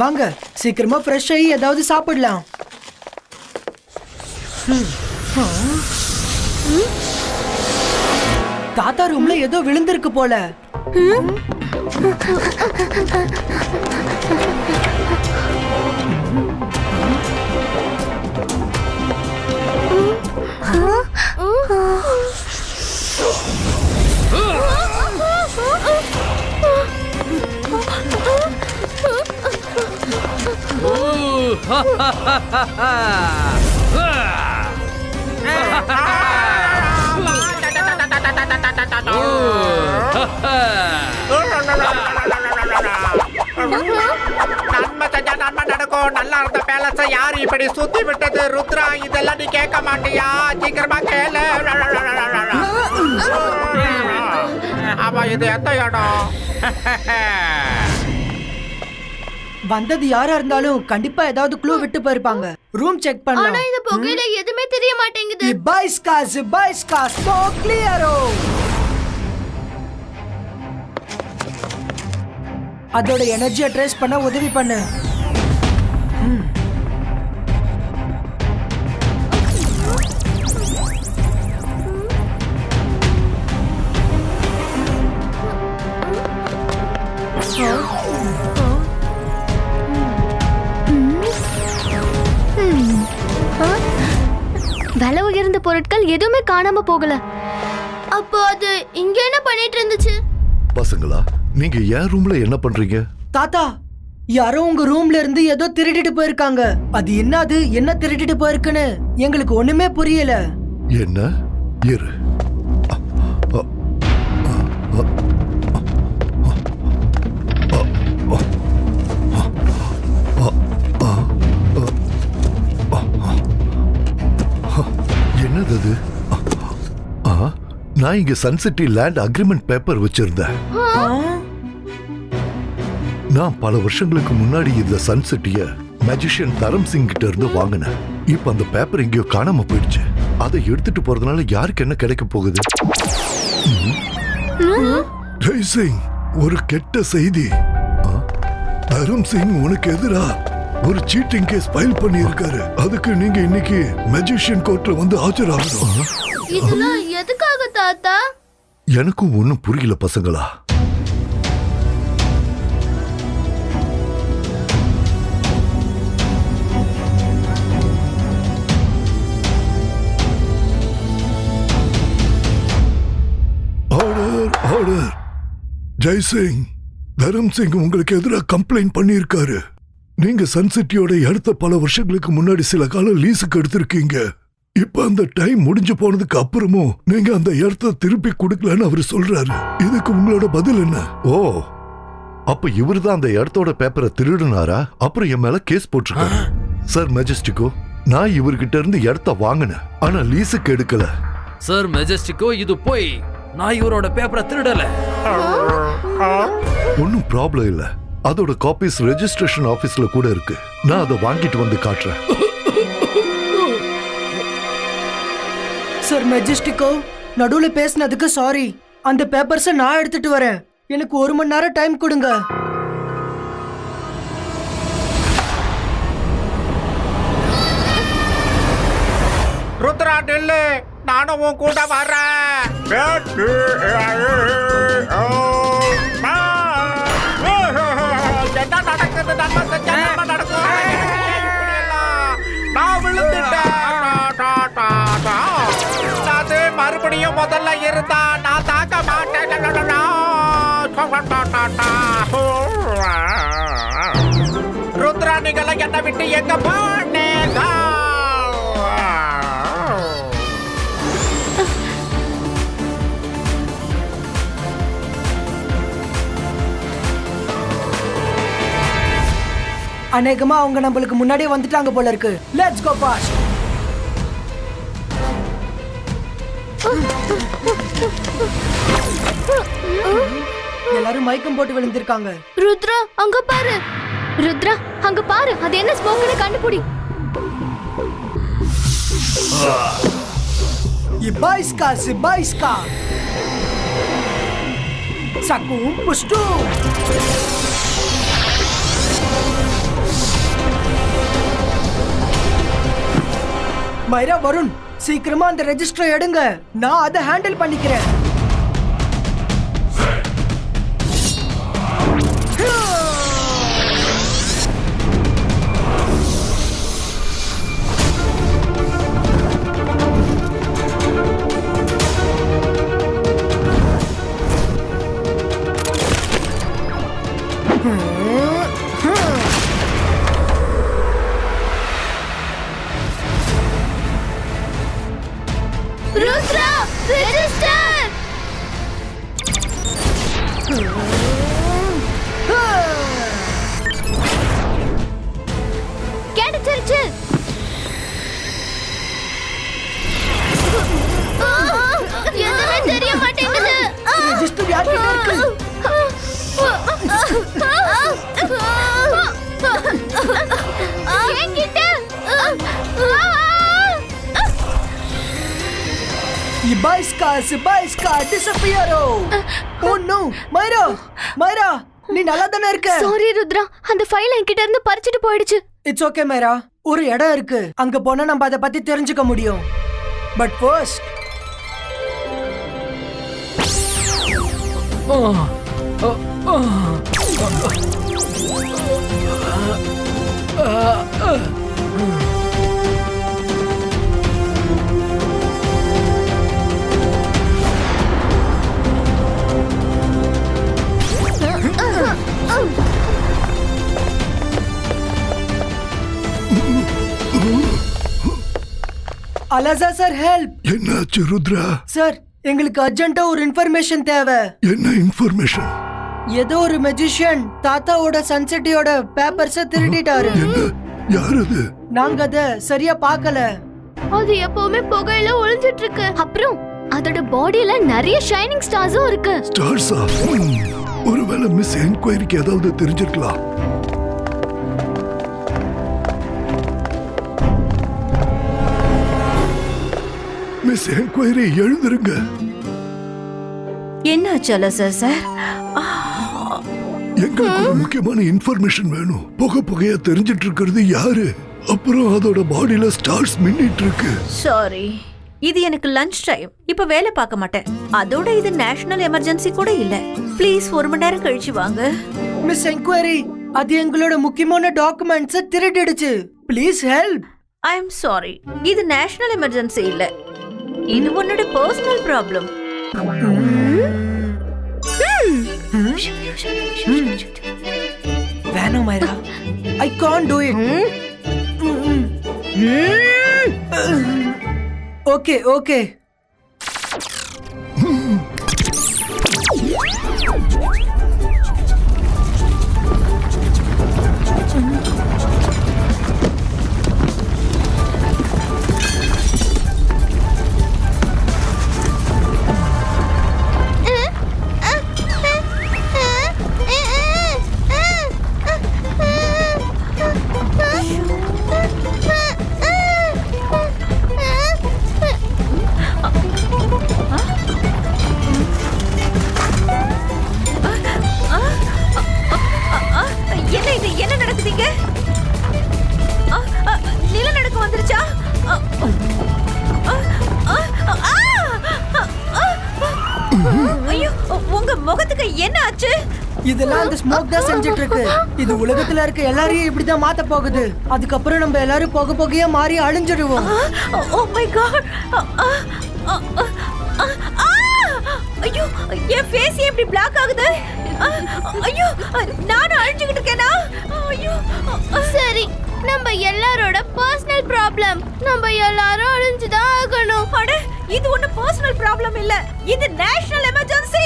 வாங்க சீக்கிரமா ஃப்ரெஷ் ஆகி ஏதாவது சாப்பிடலாம். தாத்தா ரூம்ல ஏதோ விழுந்திருக்கு போல. நன்மை நடக்கும். நல்லா இருந்த பேலஸ யாரு இப்படி சுத்தி விட்டது? ருத்ரா, இதெல்லாம் நீ கேட்க மாட்டியா? சீக்கிரமா கேளு. ஆமா, இது எந்த இடம்? வந்தது யாரா இருந்தாலும் கண்டிப்பா ஏதாவது க்ளூ விட்டு போயிருப்பாங்க. ரூம் செக் பண்ணலாம். ஆனா இந்த புகையில எதுமே தெரிய மாட்டேங்குது. ஜிபாய்ஸ்கா ஸ்மோக் கிளியரோ. அதோட எனர்ஜியை ட்ரேஸ் பண்ண உதவி பண்ணு. விலை உயர்ந்த பொருட்கள் எதுவுமே காணாம போகல. அப்போ அது இங்க என்ன பண்ணிட்டு இருந்துச்சு? பசங்களா, நீங்க என் ரூம்ல என்ன பண்றீங்க? தாத்தா, யாரோ உங்க ரூம்ல இருந்து ஏதோ திருடிட்டு போயிருக்காங்க. அது என்னது, என்ன திருடிட்டு போயிருக்குன்னு எங்களுக்கு ஒண்ணுமே புரியல. என்ன? இரு. என்னது? நான் இங்க சன்சிட்டி லேண்ட் அக்ரிமெண்ட் பேப்பர் வச்சிருந்தேன். நான் பல வருஷங்களுக்கு முன்னாடி இந்த சன்சிட்டிய மேஜிஷியன் தரம் சிங் கிட்ட இருந்து வாங்கினேன். இப்ப அந்த பேப்பர் எங்கேயோ காணாம போயிடுச்சு. அதை எடுத்துட்டு போறதுனால யாருக்கு என்ன கிடைக்க போகுது? ஜெய் சிங், ஒரு கெட்ட செய்தி. தரம் சிங் உனக்கு எதிரா ஒரு சீட்டிங் கேஸ் ஃபைல் பண்ணி இருக்காரு. அதுக்கு நீங்க இன்னைக்கு மேஜிஷியன் கோர்ட்ல வந்து ஆஜராகணும். இதெல்லாம் எதுக்காக தாத்தா? எனக்கும் ஒண்ணும் புரியல பசங்களா. Order, order. ஜெய் சிங், தரம் சிங் உங்களுக்கு எதிராக கம்ப்ளைண்ட் பண்ணியிருக்காரு. நீங்க சன்சிட்டியோட இடத்த பல வருஷங்களுக்கு முன்னாடி சில காலம் லீஸுக்கு எடுத்திருக்கீங்க. இப்ப அந்த டைம் முடிஞ்சு போனதுக்கு அப்புறமும் நீங்க அந்த இடத்த திருப்பி கொடுக்கலன்னு அவரு சொல்றாரு. இதுக்கு உங்களோட பதில் என்ன? ஓ, அப்ப இவருதான் அந்த இடத்தோட பேப்பரை திருடுனாரா? அப்புறம் என் மேல கேஸ் போட்டிருக்காரு. சார் மெஜஸ்டிகோ, நான் இவர்கிட்ட இருந்து இடத்த வாங்கினேன், ஆனா லீஸுக்கு எடுக்கல. சார் மெஜஸ்டிகோ, இது போய் நான் இவரோட பேப்பரை திருடல. ஒன்னும் ப்ராப்ளம் இல்ல. அதோட காப்பீஸ் ரெஜிஸ்ட்ரேஷன் ஆபீஸ்ல கூட இருக்கு. நான் அதை வாங்கிட்டு வந்து காட்டுறேன். சார் மெஜஸ்டிகோ, நடுவுல பேசினதுக்கு சாரி. அந்த பேப்பர்ஸை நான் எடுத்துட்டு வரேன். எனக்கு 1 மணி நேரம் டைம் கொடுங்க. ருத்ரா, நில்லு, நானும் உன் கூட வரேன். என்ன நடக்குது? நம்ம செஞ்ச என்ன நடக்கும்? நான் விழுந்துட்டேன். அது மறுபடியும் முதல்ல இருந்தா நான் தாக்க மாட்டேன். ருத்ரா, நீங்கள என்னை விட்டு எங்க போனீங்க? அநேகமா அவங்க நம்மளுக்கு முன்னாடியே வந்துட்டாங்க போல இருக்கு. Let's go fast. எல்லாரும் மயக்கம் போட்டு விழுந்திருக்காங்க. ருத்ரா, அங்க பாரு. ருத்ரா, அங்க பாரு. அது என்ன ஸ்மோக்னு கண்டுபிடி. Ibaiska. Sakum pustu. மைரா, வருண், சீக்கிரமா அந்த ரெஜிஸ்டரை எடுங்க. நான் அதை ஹேண்டில் பண்ணிக்கிறேன். ருத்ரா, ரெஜிஸ்டர். கிடைச்சிருச்சு. எதுவுமே தெரிய மாட்டேங்குது. ரெஜிஸ்டர் யார்கிட்ட இருக்கு? என்கிட்ட. Ibaiska, disappearo. Oh no, மைரா, நீ நல்லா தானே இருக்க? சாரி ருத்ரா, அந்த ஃபைல் என்கிட்ட இருந்து பறிச்சிட்டு போயிடுச்சு. இட்ஸ் ஓகே மைரா, ஒரு இடம் இருக்கு, அங்க போனா நம்ம அதை பத்தி தெரிஞ்சுக்க முடியும். பட் ஃபர்ஸ்ட் அலசா சார், ஹெல்ப். என்னாச்சு ருத்ரா? சார், எங்களுக்கு அர்ஜென்ட்டா ஒரு இன்ஃபர்மேஷன் தேவை. என்ன இன்ஃபர்மேஷன்? ஏதோ ஒரு மெஜிஷியன் தாத்தாவோட சன்செட்டியோட பேப்பர்ஸ திருடிட்டாரு. யார் அது? நாங்க அத சரியா பார்க்கல. அது எப்பவுமே புகையில ஒளிஞ்சிட்டு இருக்கு. அப்புறம் அதோட பாடியில நிறைய ஷைனிங் ஸ்டார்ஸும் இருக்கு. ஸ்டார்ஸா? ஒருவேளை மிஸ் என்கொயரிக்கு ஏதாவது தெரிஞ்சிருக்கலாம். மிஸ் என்கொயரி, எழுந்திருங்க. என்னாச்சு அலசா சார்? எங்களுக்கு ஒரு முக்கியமான இன்ஃபர்மேஷன் வேணும். புகையா தெரிஞ்சிட்டு இருக்கிறது யாரு? அப்புறம் அதோட பாடியில ஸ்டார்ஸ் மின்னிட்டு இருக்கு. சாரி, இது எனக்கு லஞ்ச் டைம். இப்ப வேலை பார்க்க மாட்டேன். அதோட இது நேஷனல் எமர்ஜென்சி கூட இல்ல. ப்ளீஸ் ஒரு மணி நேரம் கழிச்சு வாங்க. மிஸ் என்கொயரி, அது எங்களோட முக்கியமான டாக்குமெண்ட்ஸ திருடிடுச்சு. Please help. I am sorry, இது நேஷனல் எமர்ஜென்சி இல்ல. இது உன்னோட பர்சனல் ப்ராப்ளம். வேணாம் Myra, I can't do it. Okay. என்ன நடக்குதுங்க? நிலநடுக்கம் வந்துருச்சா? ஐயோ, உங்க முகத்துக்கு என்ன ஆச்சு? இதெல்லாம் அந்த ஸ்மோக் தான் செஞ்சிட்டு இருக்கு. இது உலகத்துல இருக்க எல்லாரையும் இப்படிதான் மாத்த போகுது. அதுக்கப்புறம் நம்ம எல்லாரும் புகையா மாறி அழிஞ்சிடுவோம். Oh my God! ஐயோ, என் ஃபேஸ் எப்படி பிளாக் ஆகுது? ஐயோ, நான் அழிஞ்சிட்டு இருக்கேனா? ஐயோ, சரி, நம்ம எல்லாரோட பர்சனல் ப்ராப்ளம். நம்ம எல்லாரும் அழிஞ்சுதான் ஆகணும். அட, இது ஒண்ணு பர்சனல் ப்ராப்ளம் இல்ல. இது நேஷனல் எமர்ஜென்சி.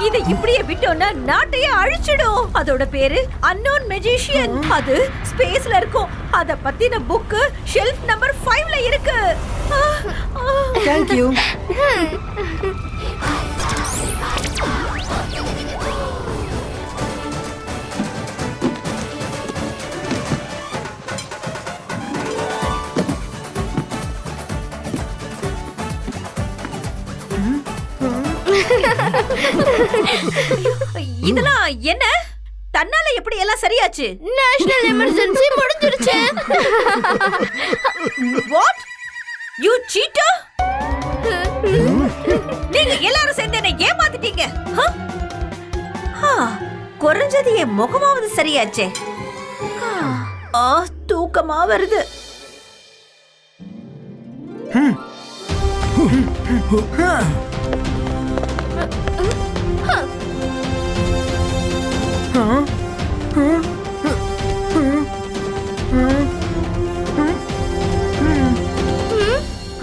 இதை இப்படியே விட்டோம்னா நாட்டையே அழிச்சிடும். அதோட பேரு அன்னோன் மெஜிஷியன். அது ஸ்பேஸ்ல இருக்கும். அத பத்தின புக் ஷெல்ஃப் நம்பர் 5ல இருக்கு. Thank you. இதெல்லாம் என்ன? தன்னால எப்படி எல்லாம் சரியாச்சு? நேஷனல் எமர்ஜென்சி முடிஞ்சிருச்சு. What you seater? நீங்க எல்லாரும் சேர்ந்து என்ன ஏமாத்திட்டீங்க. குறைஞ்சது என் முகமாவது சரியாச்சே. தூக்கமா வருது.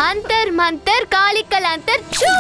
अंतर मंतर कालिकल अंतर छू.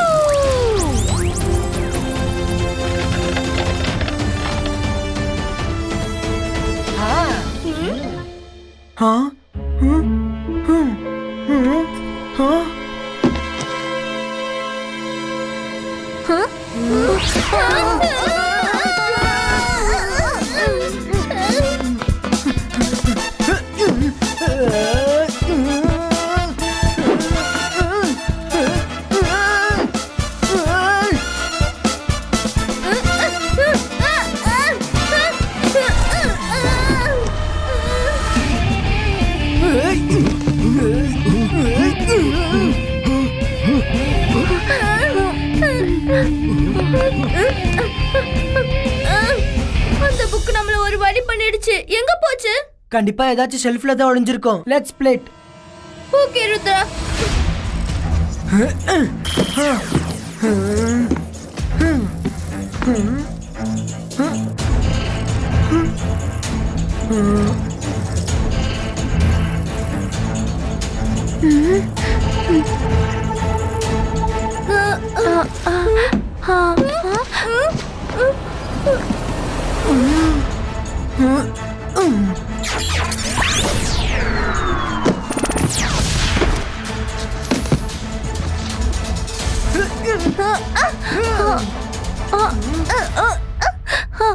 அந்த புக் நம்மள ஒரு வழி பண்ணிடுச்சு. எங்க போச்சு? கண்டிப்பா ஏதாச்சும் ஷெல்ஃப்ல தான் ஒளிஞ்சிருக்கும். லெட்ஸ் பிளேட். ஓகே ருத்ரா.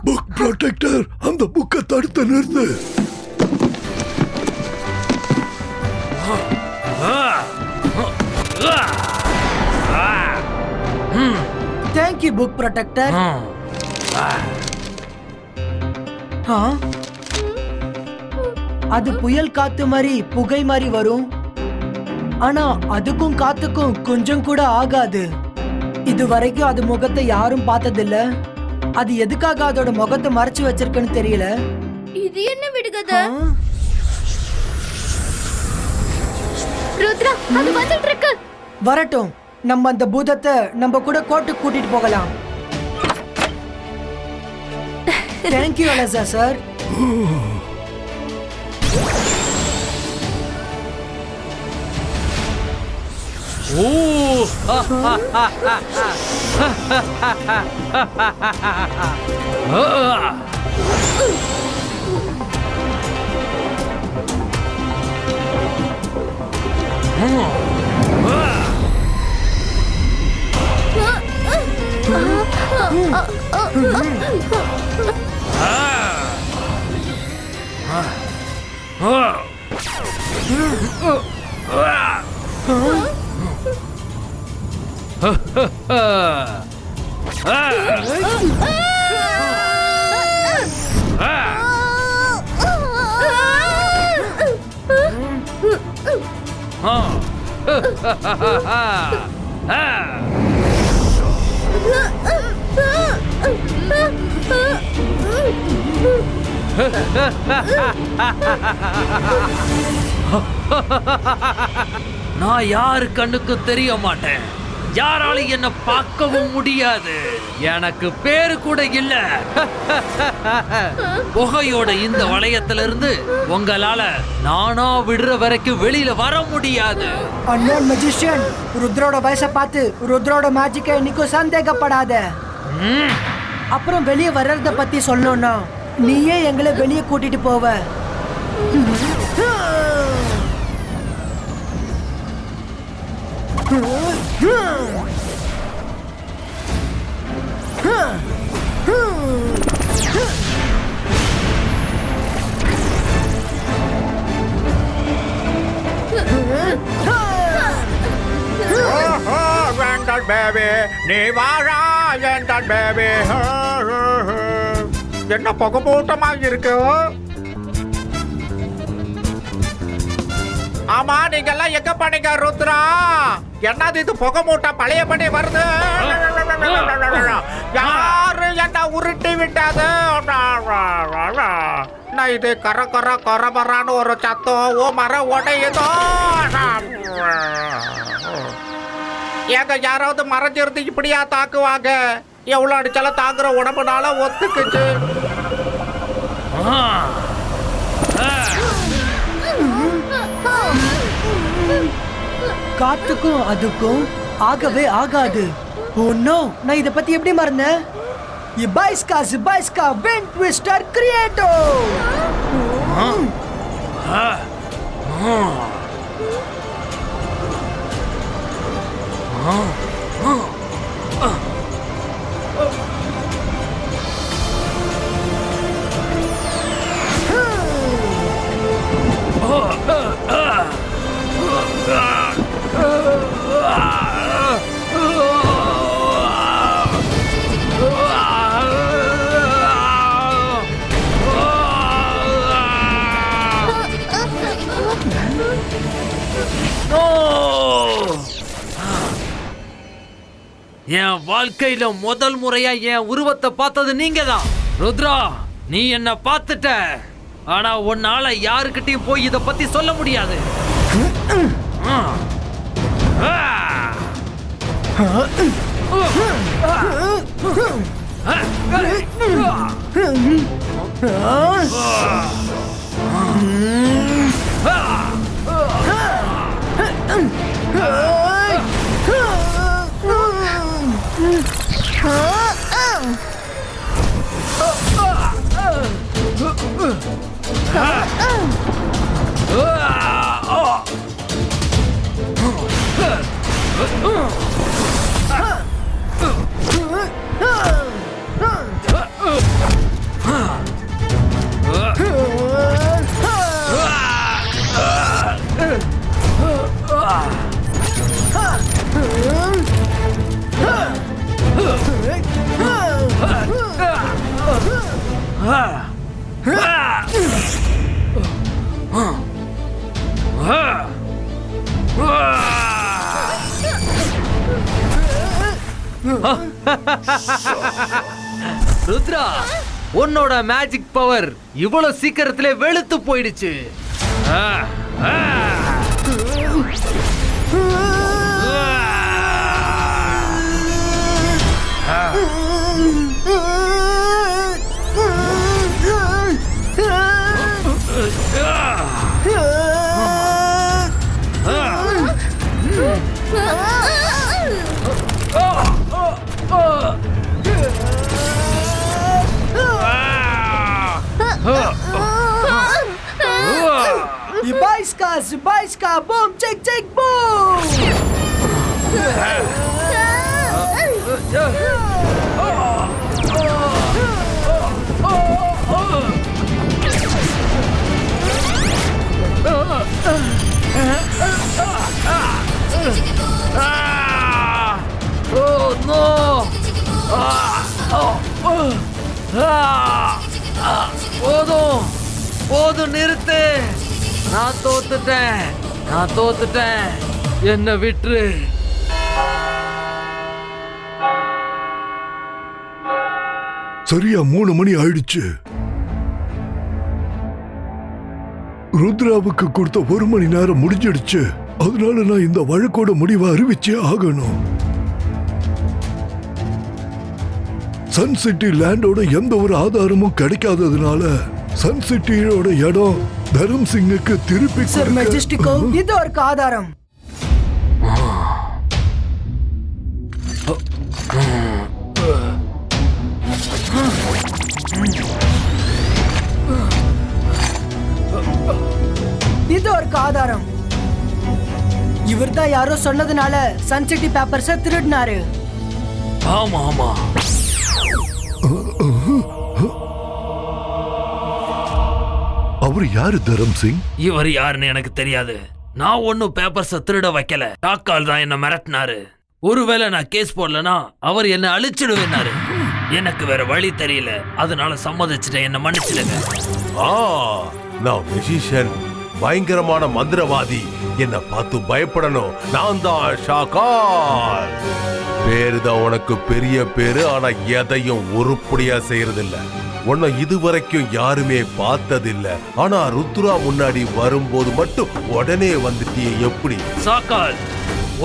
புக் ப்ரொடெக்டர், அந்த புக்கை தடுத்து நிறுத்து. Thank you book protector. அது புயல் காத்து மாதிரி புகை மாதிரி வரும். ஆனா அதுக்கும் காத்துக்கும் கொஞ்சம் கூட ஆகாது. இது வரைக்கும் அது முகத்தை யாரும் பார்த்ததில்ல. அது எதுக்காக அதோட முகத்தை மறைச்சு வச்சிருக்குன்னு தெரியல. இது என்ன விடுகதை? ருத்ரா, அது வந்துட்டு இருக்கு. வரட்டும், நம்ம அந்த பூதத்தை நம்ம கூட கோர்ட்டுக்கு கூட்டிட்டு போகலாம். தேங்க்யூ அலசா சார். நான் யாரு கண்ணுக்கு தெரிய மாட்டேன். யாராலும் என்ன பார்க்கவும் முடியாது. எனக்கு பேரு கூட இல்ல. புகையோட இந்த வளையத்திலிருந்து உங்களால நானா விடுற வரைக்கும் வெளியில வர முடியாது. அன்னோன் மேஜிஷியன், ருத்ரோட வயசை பார்த்து ருத்ரோட மேஜிக்கை இன்னைக்கும் சந்தேகப்படாத. அப்புறம் வெளியே வர்றத பத்தி சொல்லணும்னா நீயே எங்களை வெளியே கூட்டிட்டு போவ. வேண்டாம் பேபி, நீ வாழா வேண்டாம் பேபி. என்ன புகை மூட்டமா இருக்கு. ஆமா, நீங்க எல்லாம் எங்க பண்ணீங்க ருத்ரா? என்னது இது புகை மூட்டை பழையபடி வருது? யாரு என்ன உருட்டி விட்டது? நான் இது கர கர கரபரான்னு ஒரு சத்தம். ஓ மரம் உடையுதோ? ஏங்க யாராவது மறைஞ்சிருந்து இப்படியா தாக்குவாங்க? எவ்வளவு அடிச்சாலும் தாக்குற உடம்புனால ஒத்துக்குச்சு. காத்துக்கும் அதுக்கும் ஆகவே ஆகாது. ஓ நோ, நான் இத பத்தி எப்படி மறந்தேன்? இபாய்ஸ்கா விண்ட் ட்விஸ்டர் கிரியேட்டோ. என் வாழ்க்கையில முதல் முறையா என் உருவத்தை பார்த்தது நீங்க தான் ருத்ரா. நீ என்ன பார்த்துட்ட, ஆனா உன்னால யாருக்கிட்டையும் போய் இத பத்தி சொல்ல முடியாது. ருத்ரா, உன்னோட மேஜிக் பவர் இவ்வளவு சீக்கிரத்திலே வெளுத்து போயிடுச்சு. Ibaiska, boom, check, boom! Oh no! போதும், நிறுத்து. நான் தோத்துட்டேன். என்ன விட்டுரு. சரியா 3 மணி ஆயிடுச்சு. ருத்ராவுக்கு கொடுத்த 1 மணி நேரம் முடிஞ்சிடுச்சு. அதனால நான் இந்த வழக்கோட முடிவை அறிவிச்சே ஆகணும். சன் சிட்டி லேண்டோட எந்த ஒரு ஆதாரமும் கிடைக்காததுனால சன் சிட்டியோட இடம் தரம் சிங்குக்கு திருப்பி சார் மெஜஸ்டிகோ, இது ஒரு ஆதாரம். இது ஒரு ஆதாரம். இவர்தான் யாரோ சொன்னதுனால சன் சிட்டி பேப்பர்ஸ திருடினாரு. ஆமா. அவர் யாரு தரம் சிங்? இவர் யாருன்னு எனக்கு தெரியாது. நான் ஒன்னும் பேப்பர்ஸ திருட வைக்கல. டாக்கால் தான் என்ன மிரட்டினாரு. ஒருவேளை நான் கேஸ் போடலனா அவர் என்ன அழிச்சிடுவேன்னாரு. எனக்கு வேற வழி தெரியல, அதனால சம்மதிச்சுட்டேன், என்ன மன்னிச்சிடுங்க. நான் மெஜிஷியன், பயங்கரமான மந்திரவாதி. என்ன பார்த்து பயப்படணும். நான் தான் ஷாக்கால். பேருதான் உனக்கு பெரிய பேரு, ஆனா எதையும் உருப்படியா செய்யறதில்ல. உன்னை இதுவரைக்கும் யாருமே பார்த்ததில்ல. ஆனா ருத்ரா முன்னாடி வரும்போது மட்டும் உடனே வந்துட்டியே, எப்படி? சாக்கால்,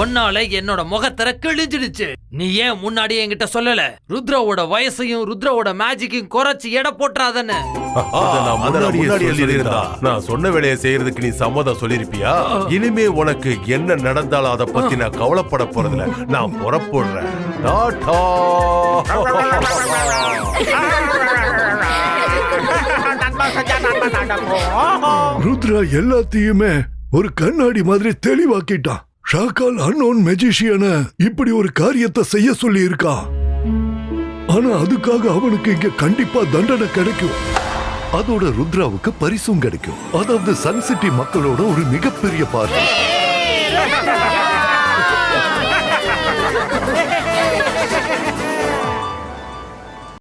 உன்னால என்னோட முகத்தர கிழிஞ்சிடுச்சு. நீ ஏன் முன்னாடியே என்கிட்ட சொல்லல? ருத்ராவோட வயசையும் ருத்ராவோட மேஜிக்கையும் குறைச்சு எடை போட்டுறாதன்னு. நான் முன்னாடியே சொல்லியிருந்தா நான் சொன்ன வேலையை செய்யறதுக்கு நீ சம்மதம் சொல்லிருப்பியா? இனிமே உனக்கு என்ன நடந்தாலும் அதை பத்தி நான் கவலைப்பட போறதில்ல. நான் புறப்படுறேன். டாடா. ருத்ரா எல்லாத்தையுமே ஒரு கண்ணாடி மாதிரி தெளிவாக்கிட்டான். ஷாக்கால் அன்னோன் மெஜிஷியனை இப்படி ஒரு காரியத்தை செய்ய சொல்லி இருக்கான். ஆனா அதுக்காக அவனுக்கு இங்க கண்டிப்பா தண்டனை கிடைக்கும். அதோட ருத்ராவுக்கு பரிசும் கிடைக்கும். அதாவது சன் சிட்டி மக்களோட ஒரு மிகப்பெரிய பார்வை.